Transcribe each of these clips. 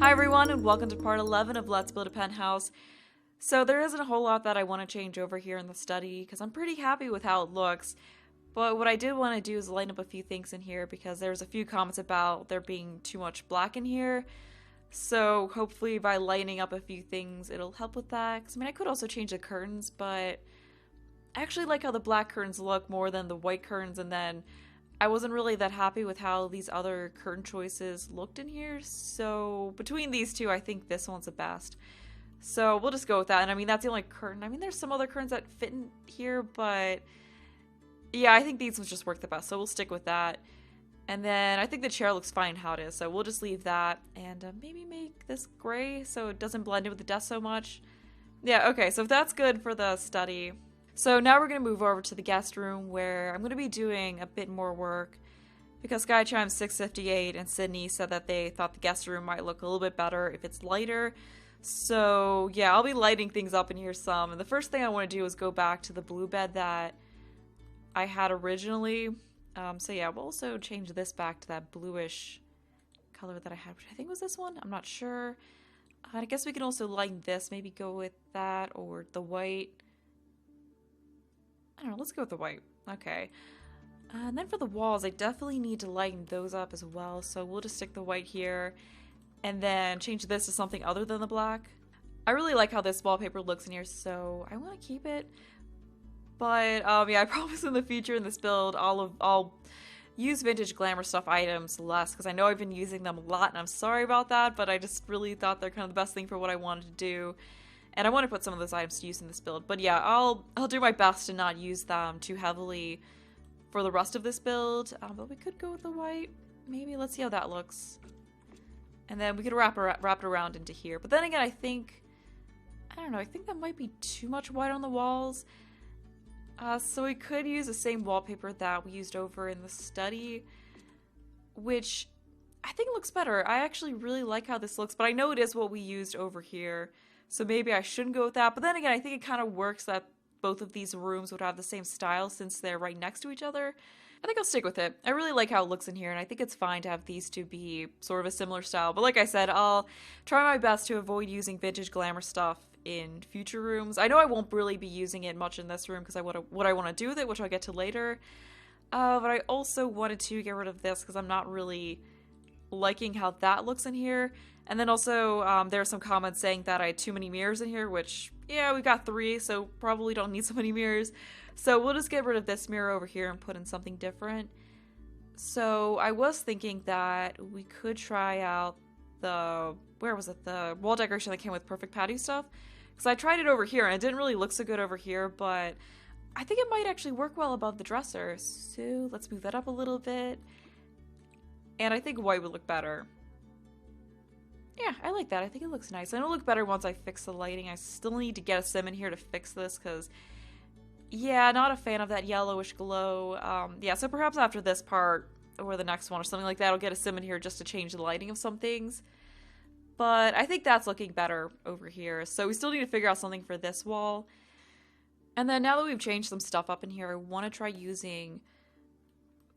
Hi everyone, and welcome to part 11 of Let's Build a Penthouse. So there isn't a whole lot that I want to change over here in the study, because I'm pretty happy with how it looks. But what I did want to do is lighten up a few things in here, because there's a few comments about there being too much black in here. So hopefully by lightening up a few things, it'll help with that. 'Cause, I mean, I could also change the curtains, but I actually like how the black curtains look more than the white curtains, and then I wasn't really that happy with how these other curtain choices looked in here, so between these two, I think this one's the best. So we'll just go with that, and I mean, that's the only curtain. I mean, there's some other curtains that fit in here, but yeah, I think these ones just work the best, so we'll stick with that. And then I think the chair looks fine how it is, so we'll just leave that, and maybe make this gray so it doesn't blend in with the desk so much. Yeah, okay, so if that's good for the study. So now we're going to move over to the guest room where I'm going to be doing a bit more work because Sky Chimes 658 and Sydney said that they thought the guest room might look a little bit better if it's lighter. So yeah, I'll be lighting things up in here some. And the first thing I want to do is go back to the blue bed that I had originally. So yeah, we'll also change this back to that bluish color that I had, which I think was this one. I'm not sure. I guess we can also lighten this, maybe go with that or the white. I don't know, let's go with the white. Okay. And then for the walls, I definitely need to lighten those up as well, so we'll just stick the white here and then change this to something other than the black. I really like how this wallpaper looks in here, so I want to keep it. But yeah, I promise in the future in this build, I'll use vintage glamour stuff items less because I know I've been using them a lot, and I'm sorry about that, but I just really thought they're kind of the best thing for what I wanted to do. And I want to put some of those items to use in this build. But yeah, I'll do my best to not use them too heavily for the rest of this build. But we could go with the white. Maybe. Let's see how that looks. And then we could wrap it around into here. But then again, I don't know, I think that might be too much white on the walls. So we could use the same wallpaper that we used over in the study, which I think looks better. I actually really like how this looks, but I know it is what we used over here. So maybe I shouldn't go with that. But then again, I think it kind of works that both of these rooms would have the same style since they're right next to each other. I think I'll stick with it. I really like how it looks in here, and I think it's fine to have these two be sort of a similar style. But like I said, I'll try my best to avoid using vintage glamour stuff in future rooms. I know I won't really be using it much in this room because what I want to do with it, which I'll get to later. But I also wanted to get rid of this because I'm not really liking how that looks in here. And then also, there are some comments saying that I had too many mirrors in here, which, yeah, we've got 3, so probably don't need so many mirrors. So we'll just get rid of this mirror over here and put in something different. So I was thinking that we could try out the, where was it, the wall decoration that came with perfect patio stuff. Because I tried it over here, and it didn't really look so good over here, but I think it might actually work well above the dresser. So let's move that up a little bit. And I think white would look better. Yeah, I like that. I think it looks nice. And it'll look better once I fix the lighting. I still need to get a sim in here to fix this because, yeah, not a fan of that yellowish glow. Yeah, so perhaps after this part or the next one or something like that, I'll get a sim in here just to change the lighting of some things. But I think that's looking better over here. So we still need to figure out something for this wall. And then now that we've changed some stuff up in here, I want to try using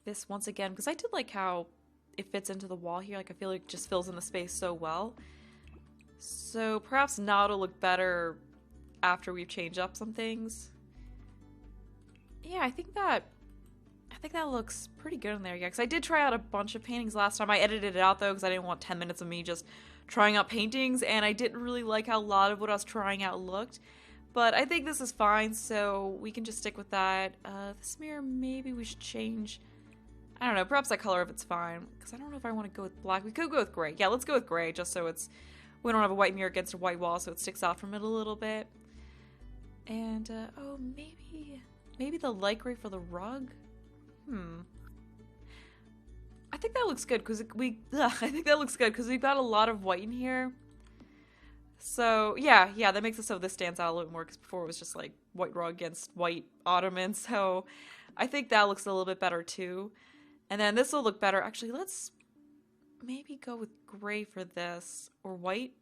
this once again because I did like how it fits into the wall here. Like, I feel like it just fills in the space so well. So perhaps now it'll look better after we've changed up some things. Yeah, I think that looks pretty good in there. Yeah, because I did try out a bunch of paintings last time. I edited it out though because I didn't want 10 minutes of me just trying out paintings, and I didn't really like how a lot of what I was trying out looked. But I think this is fine, so we can just stick with that. This mirror, maybe we should change. I don't know, perhaps that color if it's fine, because I don't know if I want to go with black. We could go with gray. Yeah, let's go with gray, just so we don't have a white mirror against a white wall, so it sticks out from it a little bit. And, oh, maybe the light gray for the rug? I think that looks good, because we've got a lot of white in here. So, yeah, that makes it so this stands out a little more, because before it was just, like, white rug against white ottoman, so I think that looks a little bit better, too. And then this will look better. Actually, let's maybe go with gray for this. Or white.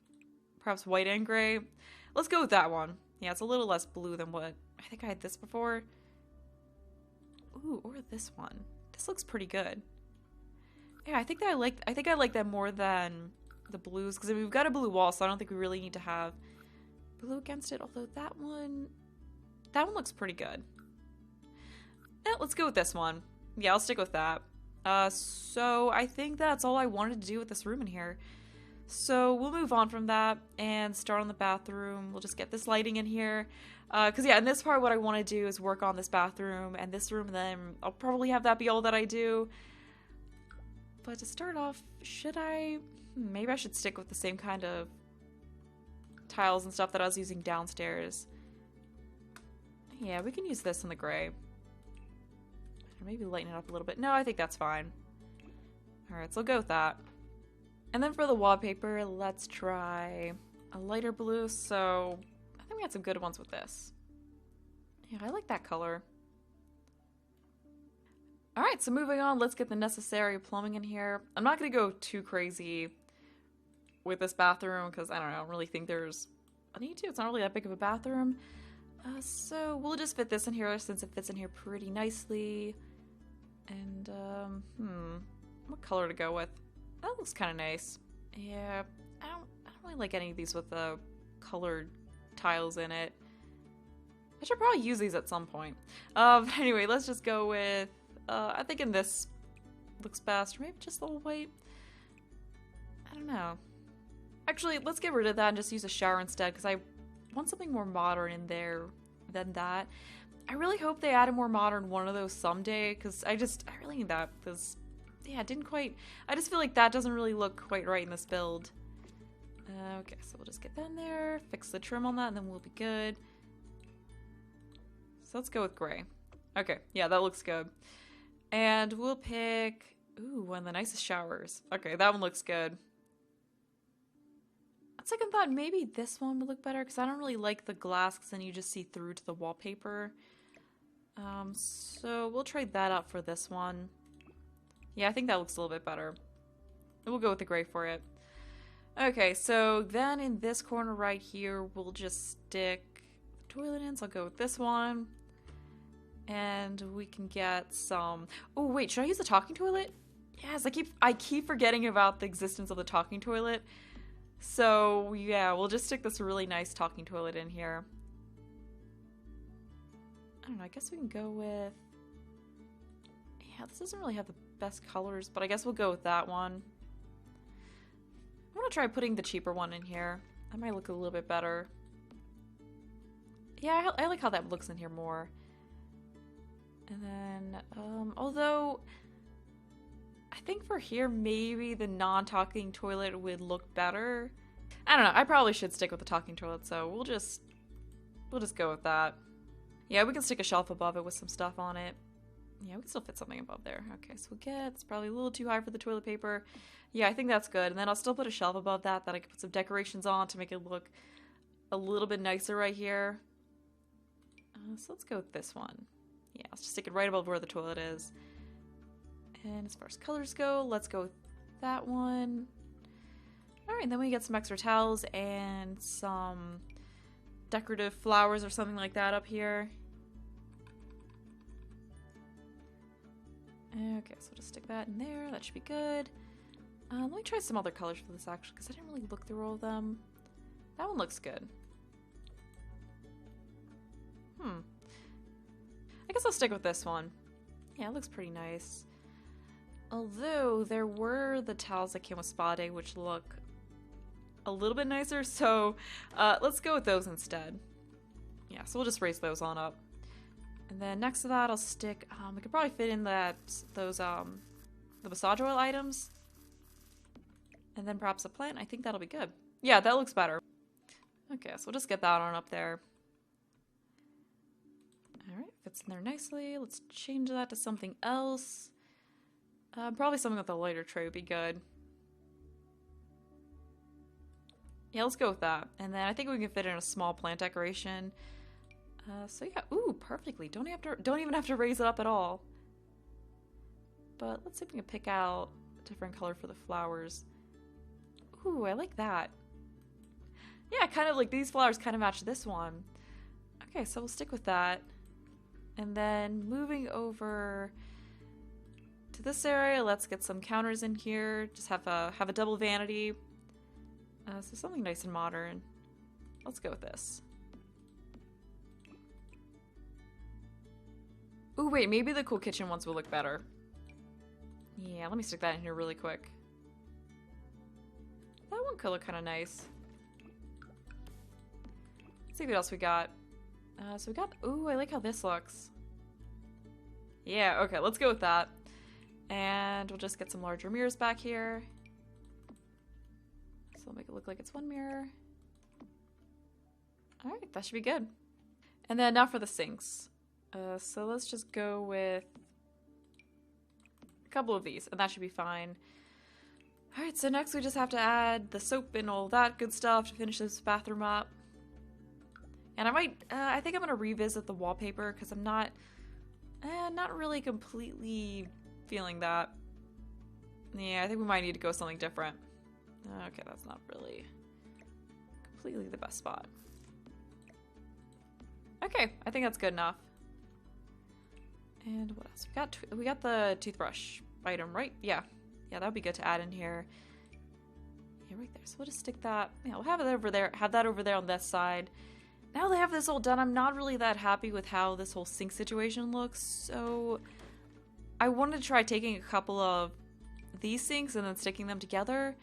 Perhaps white and gray. Let's go with that one. Yeah, it's a little less blue than what... I think I had this before. Ooh, or this one. This looks pretty good. Yeah, I think I like that more than the blues, because I mean, we've got a blue wall, so I don't think we really need to have blue against it, although that one looks pretty good. Yeah, let's go with this one. Yeah, I'll stick with that. So I think that's all I wanted to do with this room in here. So we'll move on from that and start on the bathroom. We'll just get this lighting in here. Because yeah, in this part what I want to do is work on this bathroom and this room, and then I'll probably have that be all that I do. But to start off, should I... maybe I should stick with the same kind of tiles and stuff that I was using downstairs. Yeah, we can use this in the gray. Or maybe lighten it up a little bit. No, I think that's fine. Alright, so I'll go with that. And then for the wallpaper, let's try a lighter blue. So I think we had some good ones with this. Yeah, I like that color. Alright, so moving on, let's get the necessary plumbing in here. I'm not going to go too crazy with this bathroom because I don't really think there's a need to. It's not really that big of a bathroom. So we'll just fit this in here since it fits in here pretty nicely. And, what color to go with? That looks kind of nice. Yeah, I don't really like any of these with the colored tiles in it. I should probably use these at some point. But anyway, let's just go with, I think in this looks best. Or maybe just a little white. I don't know. Actually, let's get rid of that and just use a shower instead, because I want something more modern in there than that. I really hope they add a more modern one of those someday, because I really need that, because, yeah, it didn't quite, I just feel like that doesn't really look quite right in this build. Okay, so we'll just get that in there, fix the trim on that, and then we'll be good. So let's go with gray. Okay, yeah, that looks good. And we'll pick, ooh, one of the nicest showers. Okay, that one looks good. On second thought, maybe this one would look better, because I don't really like the glass, because then you just see through to the wallpaper. So we'll trade that out for this one. Yeah, I think that looks a little bit better. We'll go with the gray for it. Okay, so then in this corner right here, we'll just stick the toilet in, so I'll go with this one. And we can get some... oh, wait, should I use the talking toilet? Yes, I keep forgetting about the existence of the talking toilet. So, yeah, we'll just stick this really nice talking toilet in here. I don't know, I guess we can go with... yeah, this doesn't really have the best colors, but I guess we'll go with that one. I'm gonna try putting the cheaper one in here. That might look a little bit better. Yeah, I like how that looks in here more. And then, although... I think for here, maybe the non-talking toilet would look better. I don't know, I probably should stick with the talking toilet, so we'll just go with that. Yeah, we can stick a shelf above it with some stuff on it. Yeah, we can still fit something above there. Okay, so we'll get, it's probably a little too high for the toilet paper. Yeah, I think that's good. And then I'll still put a shelf above that I can put some decorations on to make it look a little bit nicer right here. So let's go with this one. Yeah, let's just stick it right above where the toilet is. And as far as colors go, let's go with that one. Alright, then we get some extra towels and some decorative flowers or something like that up here. Okay, so just stick that in there. That should be good. Let me try some other colors for this actually, because I didn't really look through all of them. That one looks good. I guess I'll stick with this one. Yeah, it looks pretty nice. Although, there were the towels that came with Spa Day, which look a little bit nicer, so let's go with those instead. Yeah, so we'll just raise those on up. And then next to that, I'll stick, we could probably fit in the massage oil items. And then perhaps a plant. I think that'll be good. Yeah, that looks better. Okay, so we'll just get that on up there. Alright, fits in there nicely. Let's change that to something else. Probably something with a lighter tray would be good. Yeah, let's go with that. And then I think we can fit in a small plant decoration. So yeah, ooh, perfectly. Don't even have to raise it up at all. But let's see if we can pick out a different color for the flowers. Ooh, I like that. Yeah, kind of like these flowers kind of match this one. Okay, so we'll stick with that. And then moving over to this area, let's get some counters in here. Just have a double vanity. So something nice and modern. Let's go with this. Ooh, wait, maybe the cool kitchen ones will look better. Yeah, let me stick that in here really quick. That one could look kind of nice. Let's see what else we got. So we got, ooh, I like how this looks. Yeah, okay, let's go with that. And we'll just get some larger mirrors back here. So we'll make it look like it's one mirror. Alright, that should be good. And then now for the sinks. So let's just go with a couple of these, and that should be fine. Alright, so next we just have to add the soap and all that good stuff to finish this bathroom up. And I think I'm going to revisit the wallpaper because I'm not really completely feeling that. Yeah, I think we might need to go something different. Okay, that's not really completely the best spot. Okay, I think that's good enough. And what else? We got the toothbrush item, right? Yeah, that would be good to add in here. Yeah, right there. So we'll just stick that. Yeah, we'll have it over there. Have that over there on this side. Now they have this all done, I'm not really that happy with how this whole sink situation looks, so I wanted to try taking a couple of these sinks and then sticking them together.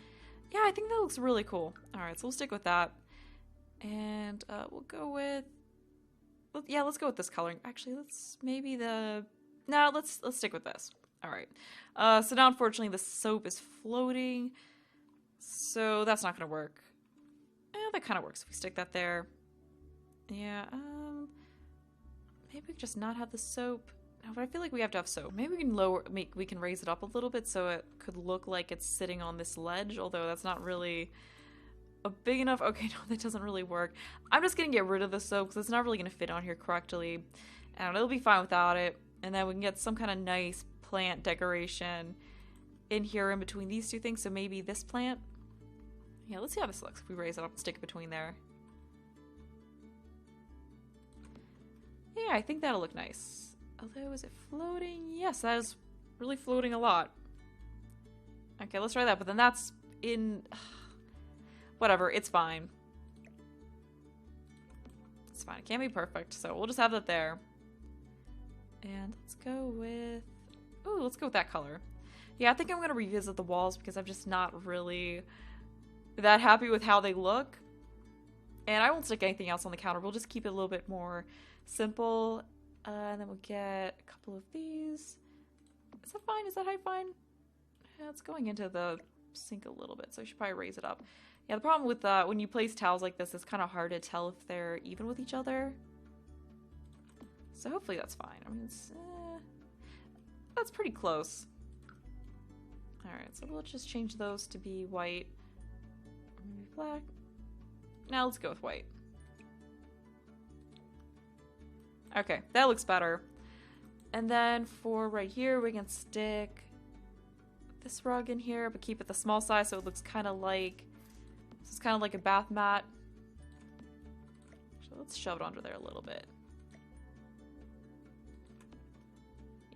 Yeah, I think that looks really cool. Alright, so we'll stick with that. And we'll go with... Yeah, let's go with this coloring. Actually, let's stick with this. Alright. So now, unfortunately, the soap is floating, so that's not going to work. That kind of works if we stick that there. Yeah, maybe we just not have the soap. No, but I feel like we have to have soap. Maybe we can raise it up a little bit so it could look like it's sitting on this ledge, although that's not really a big enough. Okay, no, that doesn't really work. I'm just gonna get rid of the soap because it's not really gonna fit on here correctly. And it'll be fine without it. And then we can get some kind of nice plant decoration in here in between these two things. So maybe this plant. Yeah, let's see how this looks if we raise it up and stick it between there. Yeah, I think that'll look nice. Although, is it floating? Yes, that is really floating a lot. Okay, let's try that, but then that's in... Whatever, it's fine. It's fine, it can't be perfect, so we'll just have that there. And let's go with... Ooh, let's go with that color. Yeah, I think I'm gonna revisit the walls because I'm just not really that happy with how they look. And I won't stick anything else on the counter, we'll just keep it a little bit more simple, and then we'll get a couple of these. Is that fine? Is that height fine? Yeah, it's going into the sink a little bit, so I should probably raise it up. Yeah, the problem with when you place towels like this, it's kind of hard to tell if they're even with each other. So hopefully that's fine. I mean, that's pretty close. Alright, so we'll just change those to be white. Or maybe black. Now let's go with white. Okay, that looks better. And then for right here, we can stick this rug in here, but keep it the small size so it looks kind of like... This is kind of like a bath mat. So let's shove it under there a little bit.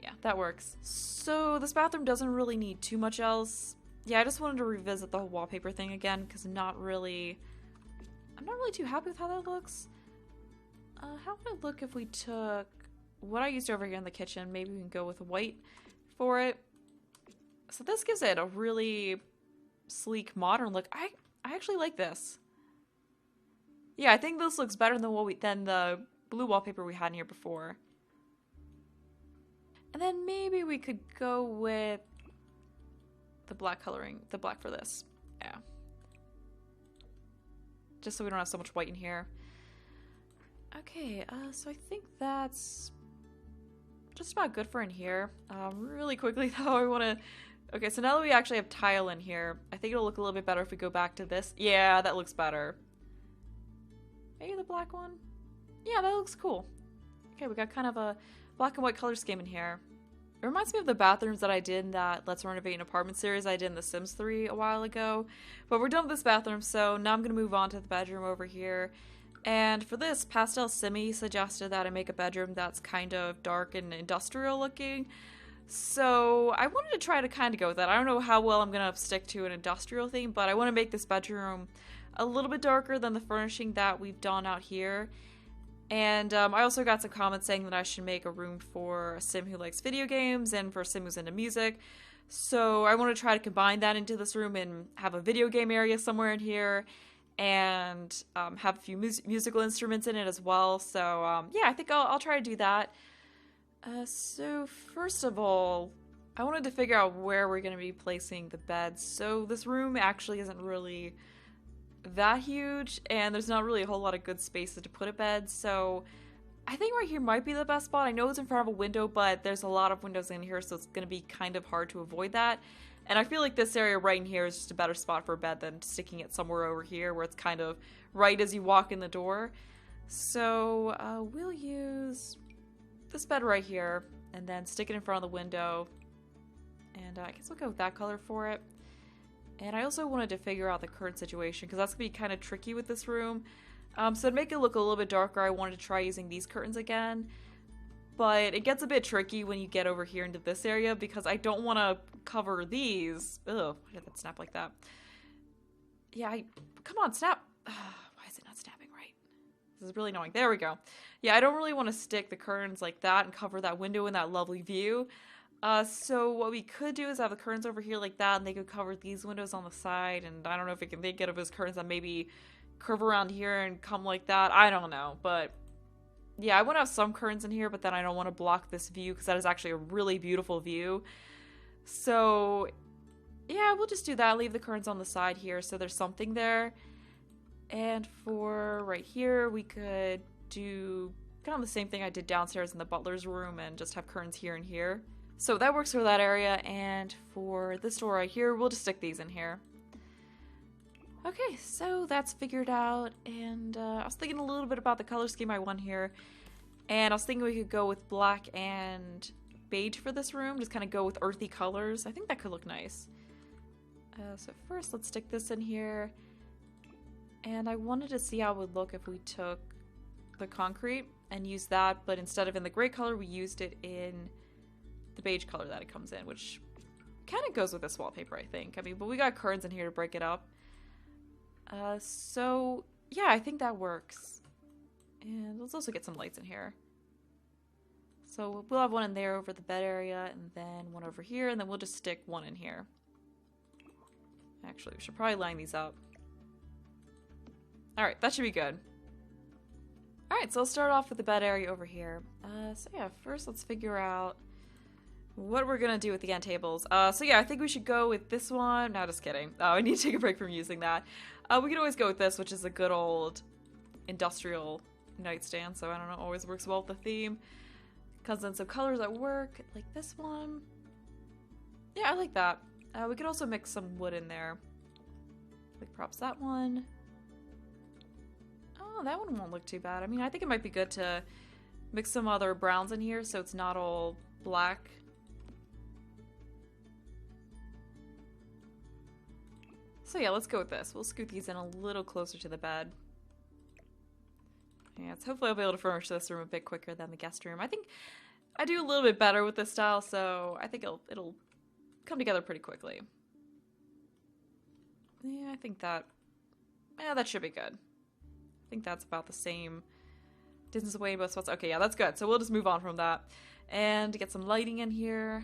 Yeah, that works. So this bathroom doesn't really need too much else. Yeah, I just wanted to revisit the whole wallpaper thing again because I'm not really too happy with how that looks. How would it look if we took what I used over here in the kitchen? Maybe we can go with white for it. So this gives it a really sleek, modern look. I actually like this. Yeah, I think this looks better than the blue wallpaper we had in here before. And then maybe we could go with the black coloring, the black for this. Yeah. Just so we don't have so much white in here. Okay, so I think that's just about good for in here. Really quickly though, I want to... Okay, so now that we actually have tile in here, I think it'll look a little bit better if we go back to this. Yeah, that looks better. Maybe the black one? Yeah, that looks cool. Okay, we got kind of a black and white color scheme in here. It reminds me of the bathrooms that I did in that Let's Renovate an Apartment series I did in The Sims 3 a while ago. But we're done with this bathroom, so now I'm going to move on to the bedroom over here. And for this, Pastel Simi suggested that I make a bedroom that's kind of dark and industrial looking. So I wanted to try to kind of go with that. I don't know how well I'm going to stick to an industrial theme, but I want to make this bedroom a little bit darker than the furnishing that we've done out here. And I also got some comments saying that I should make a room for a sim who likes video games and for a sim who's into music. So I want to try to combine that into this room and have a video game area somewhere in here and have a few musical instruments in it as well. So yeah, I think I'll try to do that. So first of all, I wanted to figure out where we're going to be placing the beds. So this room actually isn't really that huge, and there's not really a whole lot of good spaces to put a bed, so I think right here might be the best spot. I know it's in front of a window, but there's a lot of windows in here, so it's going to be kind of hard to avoid that. And I feel like this area right in here is just a better spot for a bed than sticking it somewhere over here where it's kind of right as you walk in the door. So we'll use this bed right here and then stick it in front of the window. And I guess we'll go with that color for it. And I also wanted to figure out the current situation because that's going to be kind of tricky with this room. So to make it look a little bit darker, I wanted to try using these curtains again. But it gets a bit tricky when you get over here into this area because I don't want to cover these. Ugh, why did that snap like that? Yeah, come on, snap. Why is it not snapping right? This is really annoying. There we go. Yeah, I don't really want to stick the curtains like that and cover that window in that lovely view. So what we could do is have the curtains over here like that, and they could cover these windows on the side, and I don't know if we can think of as curtains that maybe curve around here and come like that. I don't know, but yeah, I want to have some curtains in here, but then I don't want to block this view because that is actually a really beautiful view. So yeah, we'll just do that. Leave the curtains on the side here so there's something there. And for right here, we could do kind of the same thing I did downstairs in the butler's room and just have curtains here and here. So that works for that area, and for this door right here, we'll just stick these in here. Okay, so that's figured out, and I was thinking a little bit about the color scheme I want here, and I was thinking we could go with black and beige for this room, just kind of go with earthy colors. I think that could look nice. So first, let's stick this in here, and I wanted to see how it would look if we took the concrete and used that, but instead of in the gray color, we used it in the beige color that it comes in, which kind of goes with this wallpaper, I think. I mean, but we got curtains in here to break it up. So yeah, I think that works. And let's also get some lights in here. So we'll have one in there over the bed area, and then one over here, and then we'll just stick one in here. Actually, we should probably line these up. Alright, that should be good. Alright, so I'll start off with the bed area over here. So yeah, first let's figure out what we're gonna do with the end tables. So yeah, I think we should go with this one. No, just kidding. I need to take a break from using that. We could always go with this, which is a good old industrial nightstand. So I don't know, always works well with the theme. Comes in some colors that work, like this one. Yeah, I like that. We could also mix some wood in there. Like perhaps that one. Oh, that one won't look too bad. I mean, I think it might be good to mix some other browns in here so it's not all black. So yeah, let's go with this. We'll scoot these in a little closer to the bed. Yeah, so hopefully I'll be able to furnish this room a bit quicker than the guest room. I think I do a little bit better with this style, so I think it'll come together pretty quickly. Yeah, I think that should be good. I think that's about the same distance away in both spots. Okay, yeah, that's good. So we'll just move on from that and get some lighting in here.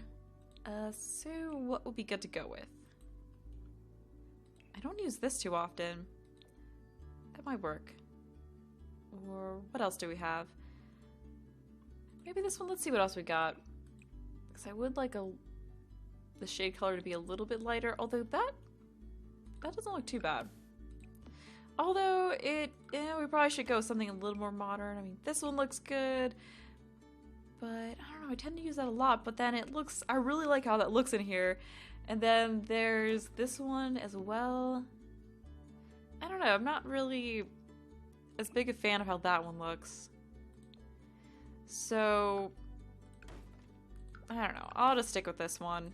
So what would be good to go with? I don't use this too often. That might work. Or what else do we have? Maybe this one. Let's see what else we got. Because I would like the shade color to be a little bit lighter. Although that doesn't look too bad. Although we probably should go with something a little more modern. I mean, this one looks good. But I don't know. I tend to use that a lot. But then I really like how that looks in here. And then there's this one as well. I don't know. I'm not really as big a fan of how that one looks. So I don't know. I'll just stick with this one.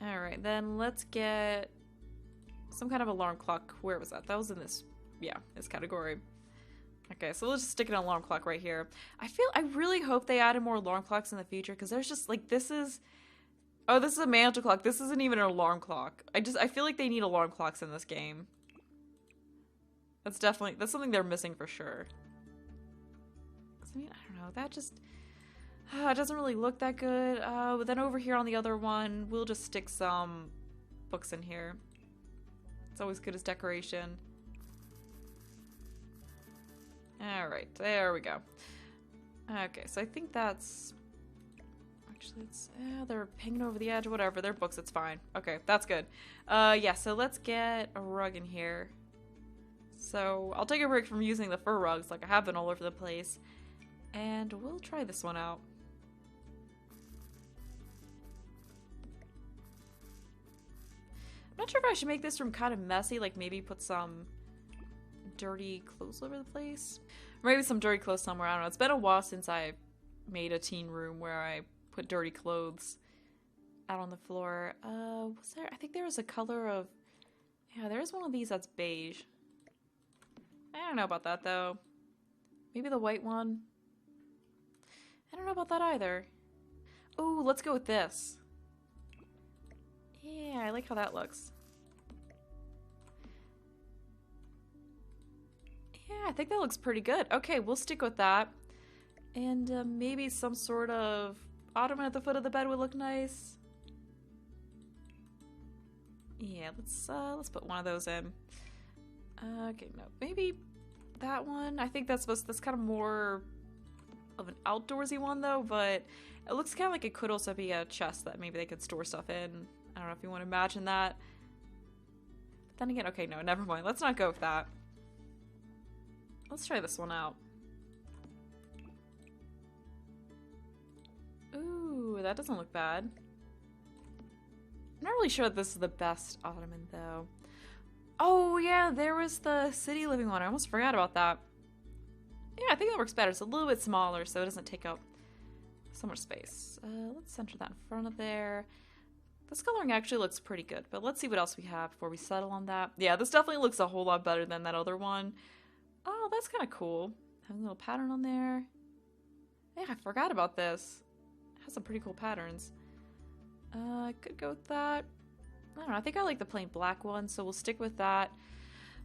Alright, then let's get some kind of alarm clock. Where was that? That was in this, yeah, this category. Okay, so let's just stick an alarm clock right here. I really hope they added more alarm clocks in the future, because there's just, like, this is... Oh, this is a mantle clock. This isn't even an alarm clock. I feel like they need alarm clocks in this game. That's something they're missing for sure. 'Cause, I mean, I don't know, that just... it doesn't really look that good. But then over here on the other one, we'll just stick some books in here. It's always good as decoration. Alright, there we go. Okay, so I think that's... Actually, it's... they're hanging over the edge, whatever. They're books, it's fine. Okay, that's good. Yeah, so let's get a rug in here. So, I'll take a break from using the fur rugs, like I have been all over the place. And we'll try this one out. I'm not sure if I should make this room kind of messy, like maybe put some dirty clothes over the place. Or maybe some dirty clothes somewhere, I don't know. It's been a while since I made a teen room where I put dirty clothes out on the floor. Was there? I think there was a color of... Yeah, there's one of these that's beige. I don't know about that, though. Maybe the white one? I don't know about that either. Ooh, let's go with this. Yeah, I like how that looks. Yeah, I think that looks pretty good. Okay, we'll stick with that. And maybe some sort of ottoman at the foot of the bed would look nice. Yeah, let's put one of those in. Okay, no, maybe that one. I think that's kind of more of an outdoorsy one though, but it looks kind of like it could also be a chest that maybe they could store stuff in. I don't know if you want to imagine that. But then again, okay, no, never mind. Let's not go with that. Let's try this one out. Ooh, that doesn't look bad. I'm not really sure that this is the best ottoman though. Oh yeah, there was the city living one. I almost forgot about that. Yeah, I think that works better. It's a little bit smaller, so it doesn't take up so much space. Let's center that in front of there. This coloring actually looks pretty good, but let's see what else we have before we settle on that. Yeah, this definitely looks a whole lot better than that other one. Oh, that's kind of cool. Having a little pattern on there. Yeah, I forgot about this. It has some pretty cool patterns. I could go with that. I don't know, I think I like the plain black one, so we'll stick with that.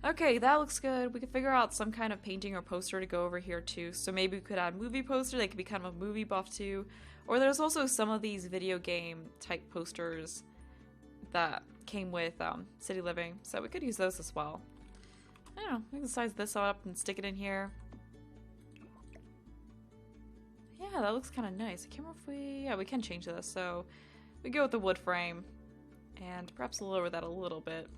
Okay, that looks good. We could figure out some kind of painting or poster to go over here too. So maybe we could add movie poster. They could be kind of a movie buff too. Or there's also some of these video game type posters that came with City Living. So we could use those as well. I don't know, we can size this up and stick it in here. Yeah, that looks kind of nice. I can't remember if we... Yeah, we can change this. So we go with the wood frame. And perhaps lower that a little bit.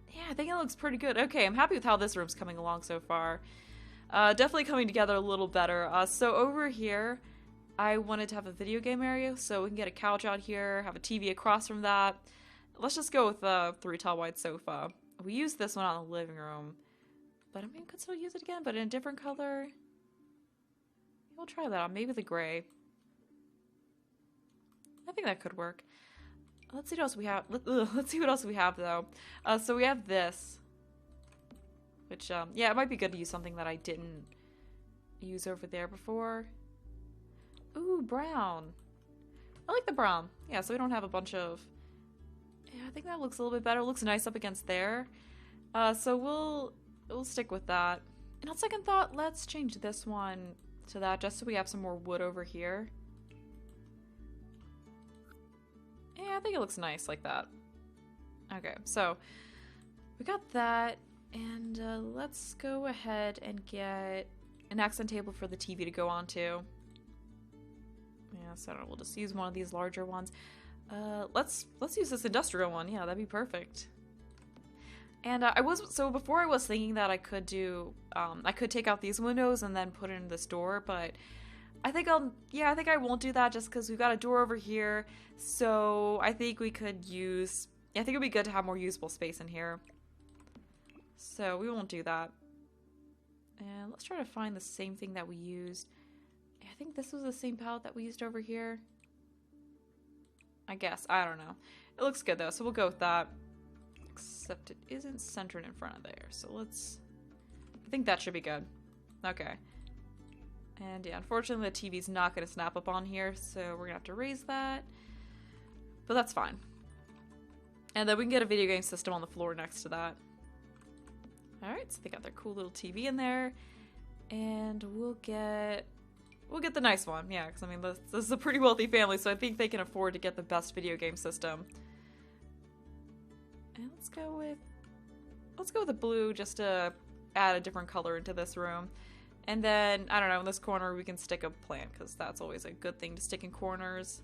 Yeah, I think it looks pretty good. Okay, I'm happy with how this room's coming along so far. Definitely coming together a little better. So over here, I wanted to have a video game area, so we can get a couch out here, have a TV across from that. Let's just go with a 3-tall wide sofa. We used this one on the living room, but I mean, we could still use it again, but in a different color. We'll try that on, maybe the gray. I think that could work. Let's see what else we have. Let's see what else we have though. So we have this, which yeah, it might be good to use something that I didn't use over there before. Ooh, brown. I like the brown. Yeah, so we don't have a bunch of... Yeah, I think that looks a little bit better. It looks nice up against there. So we'll stick with that. And on second thought, let's change this one to that just so we have some more wood over here. Yeah, I think it looks nice like that. Okay, so we got that, and let's go ahead and get an accent table for the TV to go onto. Yeah, so we'll just use one of these larger ones. Let's use this industrial one. Yeah, that'd be perfect. And before I was thinking that I could do, I could take out these windows and then put in this door, but I think I won't do that just because we've got a door over here. So I think we could use, I think it'd be good to have more usable space in here. So we won't do that. And let's try to find the same thing that we used. I think this was the same palette that we used over here. I guess, I don't know. It looks good though, so we'll go with that. Except it isn't centered in front of there. So let's think that should be good. Okay. And yeah, unfortunately the TV's not going to snap up on here, so we're going to have to raise that. But that's fine. And then we can get a video game system on the floor next to that. Alright, so they got their cool little TV in there. And we'll get the nice one. Yeah, because I mean, this is a pretty wealthy family, so I think they can afford to get the best video game system. And let's go with the blue just to add a different color into this room. And then, I don't know, in this corner we can stick a plant, because that's always a good thing to stick in corners.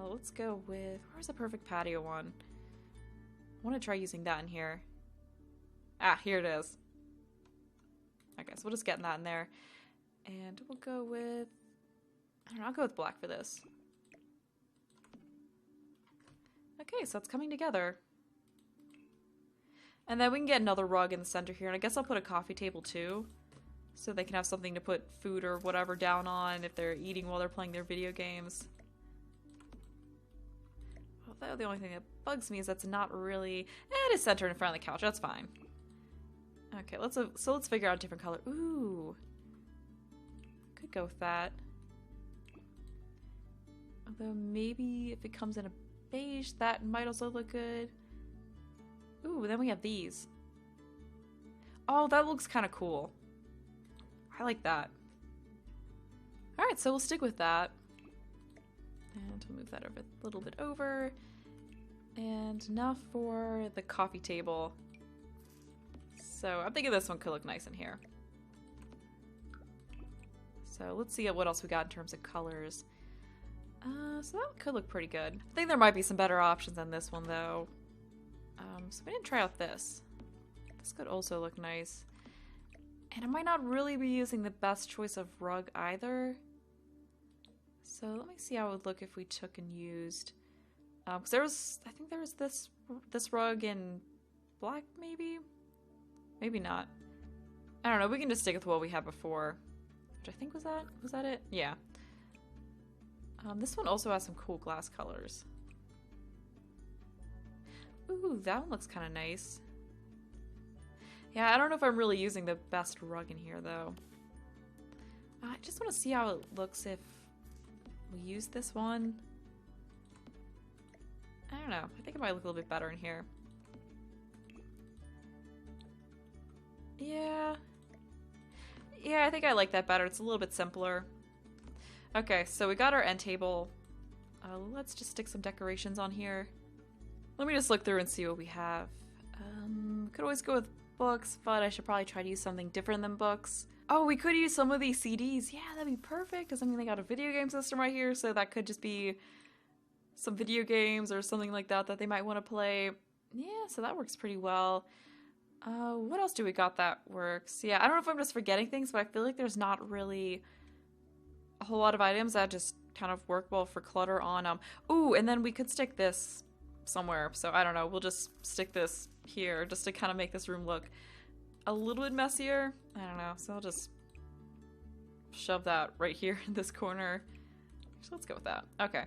Let's go with, where's the perfect patio one? I want to try using that in here. Ah, here it is. Okay, so we'll just get that in there. And we'll go with, I don't know, I'll go with black for this. Okay, so it's coming together. And then we can get another rug in the center here, and I guess I'll put a coffee table too, so they can have something to put food or whatever down on if they're eating while they're playing their video games. Although the only thing that bugs me is that's not really, it is centered in front of the couch, that's fine. Okay, so let's figure out a different color. Ooh. Could go with that. Although maybe if it comes in a beige, that might also look good. Ooh, then we have these. Oh, that looks kind of cool. I like that. Alright, so we'll stick with that. And we'll move that over a little bit over. And now for the coffee table. So I'm thinking this one could look nice in here. So let's see what else we got in terms of colors. So that could look pretty good. I think there might be some better options than this one though. So we didn't try out this. This could also look nice. And I might not really be using the best choice of rug either. So let me see how it would look if we took and used. Because I think there was this rug in black maybe? Maybe not. I don't know, we can just stick with what we had before. Which I think was that it? Yeah. This one also has some cool glass colors. Ooh, that one looks kind of nice. Yeah, I don't know if I'm really using the best rug in here, though. I just want to see how it looks if we use this one. I don't know. I think it might look a little bit better in here. Yeah. Yeah, I think I like that better. It's a little bit simpler. Okay, so we got our end table. Let's just stick some decorations on here. Let me just look through and see what we have. Could always go with books, but I should probably try to use something different than books. Oh, we could use some of these CDs. Yeah, that'd be perfect, because I mean, they got a video game system right here, so that could just be some video games or something like that that they might want to play. Yeah, so that works pretty well. What else do we got that works? Yeah, I don't know if I'm just forgetting things, but I feel like there's not really a whole lot of items that just kind of work well for clutter on. Ooh, and then we could stick this somewhere. So I don't know, we'll just stick this here just to kind of make this room look a little bit messier. I don't know, so I'll just shove that right here in this corner. So let's go with that. Okay.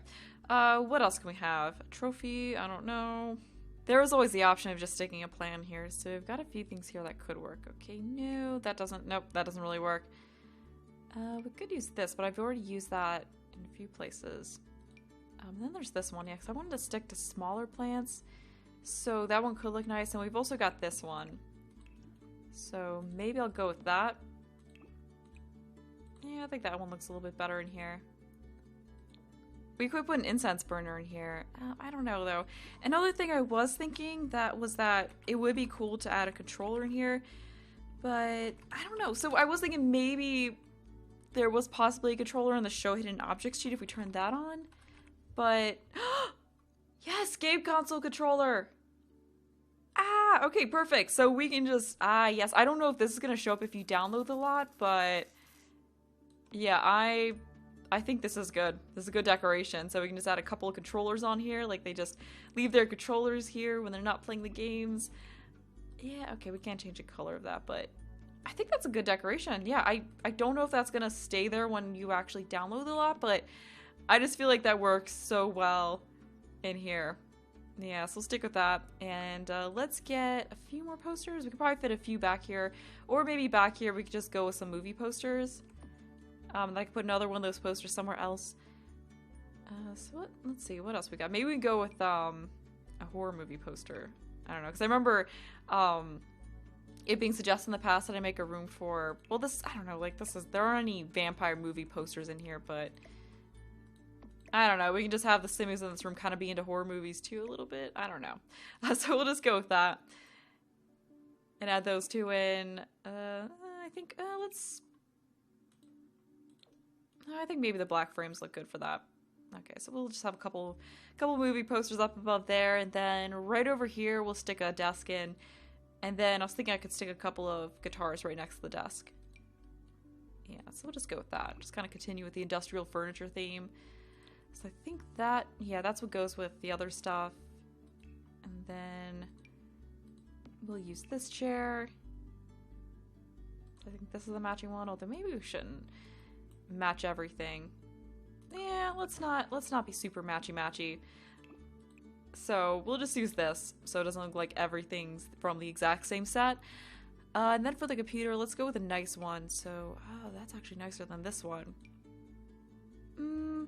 What else can we have? A trophy? I don't know. There is always the option of just sticking a plan here, so we've got a few things here that could work. Okay, no, that doesn't, nope, that doesn't really work. We could use this, but I've already used that in a few places. Then there's this one, yeah, because I wanted to stick to smaller plants, so that one could look nice, and we've also got this one. So maybe I'll go with that. Yeah, I think that one looks a little bit better in here. We could put an incense burner in here. I don't know, though. Another thing I was thinking was that it would be cool to add a controller in here, but I don't know. So I was thinking maybe there was possibly a controller on the Show Hidden Objects sheet if we turned that on, but yes, game console controller. Ah, okay, perfect. So we can just, yes, I don't know if this is going to show up if you download the lot, but yeah, I think this is good. This is a good decoration. So we can just add a couple of controllers on here. Like, they just leave their controllers here when they're not playing the games. Yeah, okay, we can't change the color of that, but I think that's a good decoration. Yeah, I don't know if that's going to stay there when you actually download the lot, but I just feel like that works so well in here. Yeah, so we'll stick with that. And let's get a few more posters. We could probably fit a few back here. Or maybe back here we could just go with some movie posters. And I could put another one of those posters somewhere else. Let's see, what else we got? Maybe we can go with a horror movie poster. I don't know, because I remember it being suggested in the past that I make a room for, well, I don't know, like, there aren't any vampire movie posters in here, but I don't know, we can just have the Simmons in this room kind of be into horror movies too a little bit. I don't know. So we'll just go with that. And add those two in. I think, I think maybe the black frames look good for that. Okay, so we'll just have a couple movie posters up above there, and then right over here we'll stick a desk in, and then I was thinking I could stick a couple of guitars right next to the desk. Yeah, so we'll just go with that. Just kind of continue with the industrial furniture theme. So I think that, yeah, that's what goes with the other stuff. And then we'll use this chair. I think this is the matching one, although maybe we shouldn't match everything. Yeah, let's not be super matchy-matchy. So we'll just use this so it doesn't look like everything's from the exact same set. And then for the computer, let's go with a nice one. So, oh, that's actually nicer than this one. We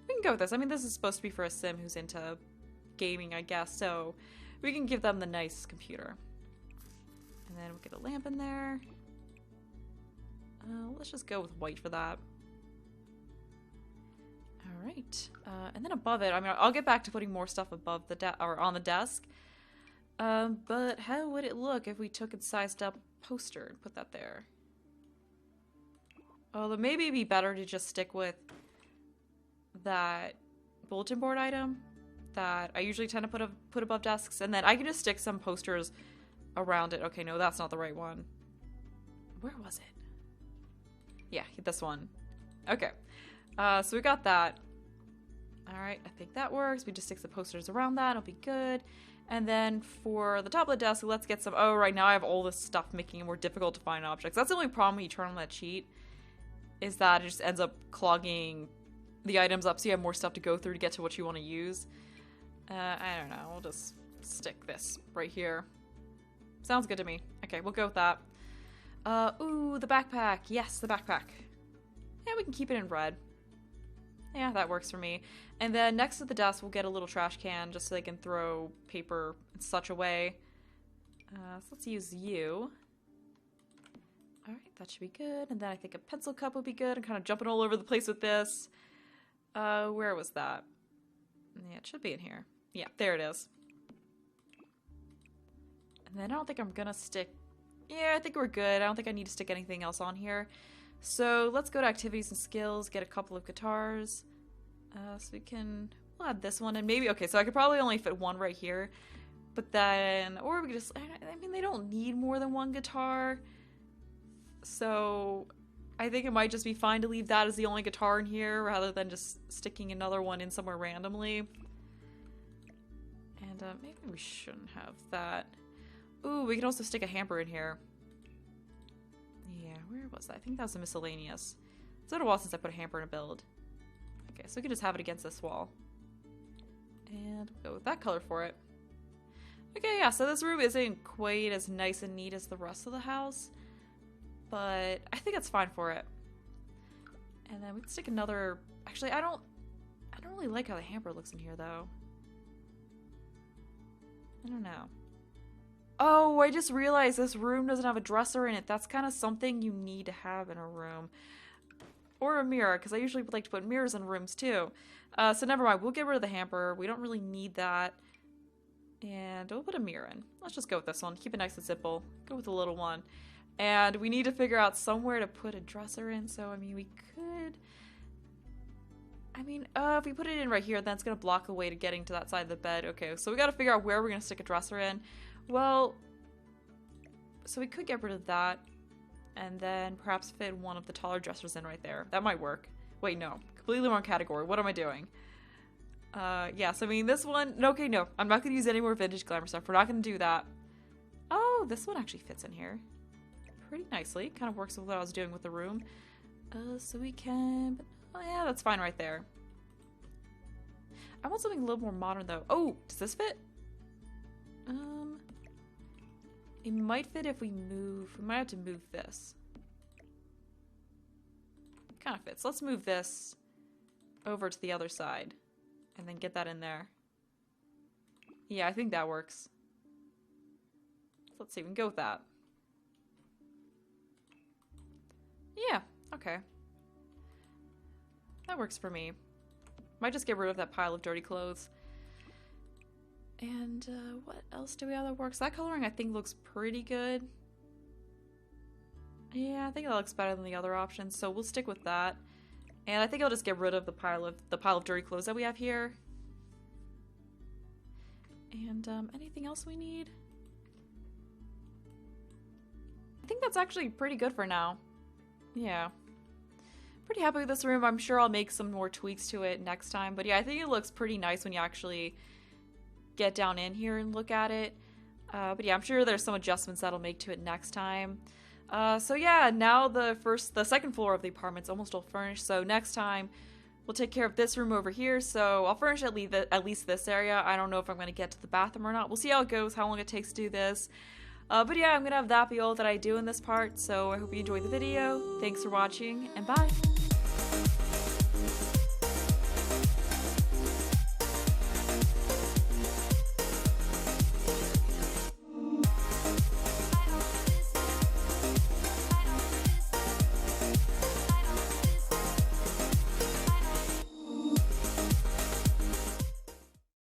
can go with this. I mean, this is supposed to be for a sim who's into gaming, I guess. So we can give them the nice computer. And then we'll get a lamp in there. Let's just go with white for that. Alright, and then above it, I mean, I'll get back to putting more stuff above the or on the desk. But how would it look if we took and sized up a poster and put that there? Although maybe it'd be better to just stick with that bulletin board item that I usually tend to put above desks, and then I can just stick some posters around it. Okay, no, that's not the right one. Where was it? Yeah, this one. Okay. So we got that. Alright, I think that works. We just stick the posters around that. It'll be good. And then for the top of the desk, let's get some... Oh, right now I have all this stuff making it more difficult to find objects. That's the only problem when you turn on that cheat, is that it just ends up clogging the items up so you have more stuff to go through to get to what you want to use. I don't know. We'll just stick this right here. Sounds good to me. Okay, we'll go with that. Ooh, the backpack. Yes, the backpack. Yeah, we can keep it in red. Yeah, that works for me. And then next to the desk, we'll get a little trash can just so they can throw paper and such away. So let's use you. Alright, that should be good. And then I think a pencil cup would be good. I'm kind of jumping all over the place with this. Where was that? Yeah, it should be in here. Yeah, there it is. And then I don't think I'm gonna stick... Yeah, I think we're good. I don't think I need to stick anything else on here. So let's go to activities and skills, get a couple of guitars. So we'll add this one and maybe, okay, so I could probably only fit one right here. But then, or we could just, I mean, they don't need more than one guitar. So I think it might just be fine to leave that as the only guitar in here rather than just sticking another one in somewhere randomly. And maybe we shouldn't have that. Ooh, we can also stick a hamper in here. Yeah, where was that? I think that was a miscellaneous. It's been a while since I put a hamper in a build. Okay, so we can just have it against this wall. And we'll go with that color for it. Okay, yeah, so this room isn't quite as nice and neat as the rest of the house. But I think it's fine for it. And then we can stick another... Actually, I don't really like how the hamper looks in here, though. I don't know. Oh, I just realized this room doesn't have a dresser in it. That's kind of something you need to have in a room. Or a mirror, because I usually would like to put mirrors in rooms too. So never mind, we'll get rid of the hamper. We don't really need that. And we'll put a mirror in. Let's just go with this one. Keep it nice and simple. Go with the little one. And we need to figure out somewhere to put a dresser in. So, I mean, we could... I mean, if we put it in right here, then it's going to block the way to getting to that side of the bed. Okay, so we got to figure out where we're going to stick a dresser in. Well, so we could get rid of that and then perhaps fit one of the taller dressers in right there. That might work. Wait, no. Completely wrong category. What am I doing? Yeah, so I mean, this one... Okay, no. I'm not going to use any more vintage glamour stuff. We're not going to do that. Oh, this one actually fits in here pretty nicely. Kind of works with what I was doing with the room. So we can... Oh, yeah, that's fine right there. I want something a little more modern though. Oh, does this fit? It might fit if we move. We might have to move this. Kind of fits. Let's move this over to the other side and then get that in there. Yeah, I think that works. Let's see, we can go with that. Yeah, okay. That works for me. Might just get rid of that pile of dirty clothes. And what else do we have that works? That coloring I think looks pretty good. Yeah, I think that looks better than the other options, so we'll stick with that. And I think I'll just get rid of the pile of dirty clothes that we have here. And anything else we need? I think that's actually pretty good for now. Yeah. Pretty happy with this room. I'm sure I'll make some more tweaks to it next time. But yeah, I think it looks pretty nice when you actually get down in here and look at it. But yeah, I'm sure there's some adjustments that'll make to it next time. So yeah, now the second floor of the apartment's almost all furnished. So next time we'll take care of this room over here. So I'll furnish at least this area. I don't know if I'm going to get to the bathroom or not. We'll see how it goes, how long it takes to do this. But yeah, I'm going to have that be all that I do in this part. So I hope you enjoyed the video. Thanks for watching, and bye!